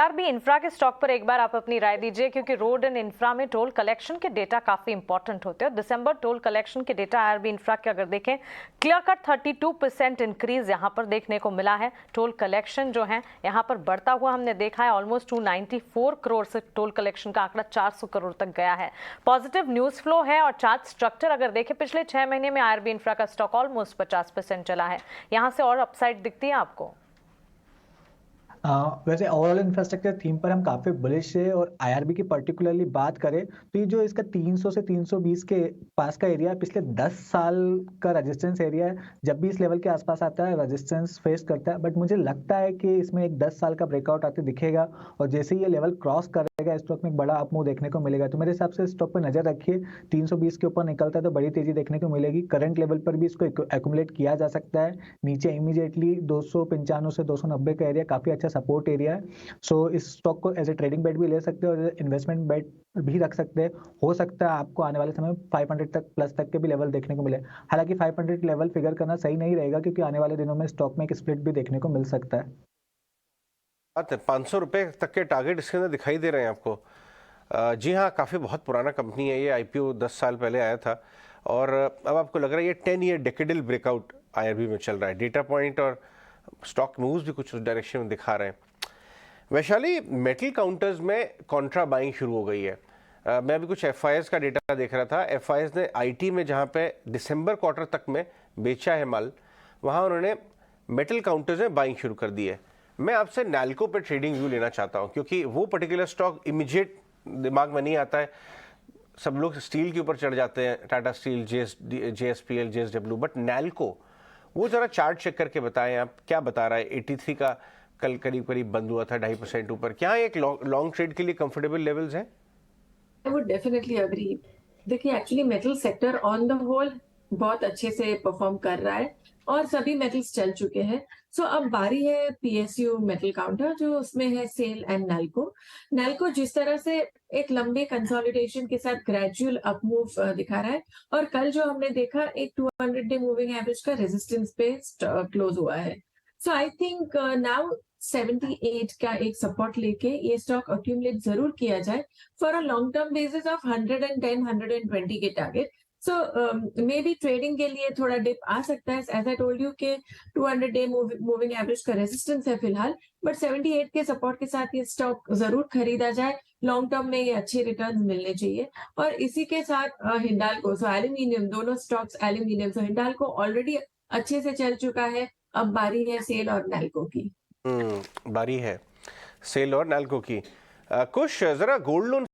RB infra के stock पर एक बार आप अपनी राय दीजिए, क्योंकि रोड एंड इंफ्रा में टोल कलेक्शन के डेटा काफी इंपॉर्टेंट होते हैं। दिसंबर टोल कलेक्शन के डेटा आरबी इंफ्रा के अगर देखें, क्लियर कट 32% इंक्रीज यहां पर देखने को मिला है। टोल कलेक्शन जो है यहां पर बढ़ता हुआ हमने देखा है। ऑलमोस्ट 294 करोड़ से टोल कलेक्शन का आंकड़ा 400 करोड़ तक गया है। पॉजिटिव न्यूज फ्लो है और चार्ट स्ट्रक्चर अगर देखें, पिछले 6 महीने में आरबी इंफ्रा का स्टॉक ऑलमोस्ट 50% चला है। यहां से और अपसाइड दिखती है आपको? वैसे ओवरऑल इंफ्रास्ट्रक्चर थीम पर हम काफी बुलिश है, और आईआरबी की पर्टिकुलरली बात करें तो ये जो इसका 300 से 320 के पास का एरिया है, पिछले 10 साल का रेजिस्टेंस एरिया है। जब भी इस लेवल के आसपास आता है रेजिस्टेंस फेस करता है, बट मुझे लगता है कि इसमें एक 10 साल का ब्रेकआउट आते दिखेगा, और जैसे ही ये लेवल क्रॉस करेगा स्टॉक में एक बड़ा अपमूव देखने को मिलेगा। तो मेरे हिसाब से स्टॉक पर नजर रखिए, 320 के ऊपर निकलता है तो बड़ी तेजी देखने को मिलेगी। करंट लेवल पर भी इसको एक्यूमुलेट किया जा सकता है। नीचे इमीडिएटली 295 से 290 का एरिया काफी अच्छा सपोर्ट एरिया है। सो इस स्टॉक को एज ए ट्रेडिंग बेट भी ले सकते हो और इन्वेस्टमेंट बेट भी रख सकते हैं। हो सकता है आपको आने वाले समय में 500 तक प्लस तक के भी लेवल देखने को मिले। हालांकि 500 लेवल फिगर करना सही नहीं रहेगा, क्योंकि आने वाले दिनों में स्टॉक में एक स्प्लिट भी देखने को मिल सकता है। बात है, 500 रुपए तक के टारगेट इसके अंदर दिखाई दे रहे हैं आपको। जी हाँ, काफ़ी बहुत पुराना कंपनी है ये। आईपीओ 10 साल पहले आया था और अब आपको लग रहा है ये 10 ईयर डेकेडल ब्रेकआउट आईआरबी में चल रहा है। डेटा पॉइंट और स्टॉक मूव्स भी कुछ उस डायरेक्शन में दिखा रहे हैं। वैशाली, मेटल काउंटर्स में कॉन्ट्रा बाइंग शुरू हो गई है। मैं अभी कुछ एफआईएस का डेटा देख रहा था। एफआईएस ने आईटी में जहाँ पे दिसंबर क्वार्टर तक में बेचा है माल, वहाँ उन्होंने मेटल काउंटर्स में बाइंग शुरू कर दी है। मैं आपसे नैल्को पे ट्रेडिंग व्यू लेना चाहता हूँ, क्योंकि वो पर्टिकुलर स्टॉक इमीडिएट दिमाग में नहीं आता है। सब लोग स्टील के ऊपर चढ़ जाते हैं, Tata steel, JSPL, JSW, but NALCO वो जरा चार्ट चेक करके बताएं आप, क्या बता रहा है। 83 का कल करीब करीब बंद हुआ था, 2.5% ऊपर। क्या एक लॉन्ग ट्रेड के लिए कंफर्टेबल लेवल्स हैं? I would definitely agree. देखिए, actually metal sector on the whole बहुत अच्छे से परफॉर्म कर रहा है और सभी मेटल्स चल चुके हैं। सो अब बारी है पीएसयू मेटल काउंटर, जो उसमें है सेल एंड नैल्को। नैल्को जिस तरह से एक लंबे कंसोलिडेशन के साथ ग्रेजुअल अपमूव दिखा रहा है, और कल जो हमने देखा एक 200 डे मूविंग एवरेज का रेजिस्टेंस पे क्लोज हुआ है। सो आई थिंक नाउ 78 का एक सपोर्ट लेके ये स्टॉक अक्यूमुलेट जरूर किया जाए for a long term basis of 110 120 के target. So may be trading के लिए थोड़ा डिप आ सकता है। एज आई टोल्ड यू के 200 डे मूविंग एवरेज का रेजिस्टेंस है फिलहाल, बट 78 के सपोर्ट के साथ ये स्टॉक जरूर खरीदा जाए। लॉन्ग टर्म में ये अच्छे रिटर्न मिलने चाहिए। और इसी के साथ हिंडाल्को, सो एल्यूमिनियम, दोनों स्टॉक्स एल्यूमिनियम, सो हिंडाल्को ऑलरेडी अच्छे से चल चुका है। अब बारी है सेल और नैल्को की। बारी है सेल और नैल्को की। कुछ जरा गोल्ड लोन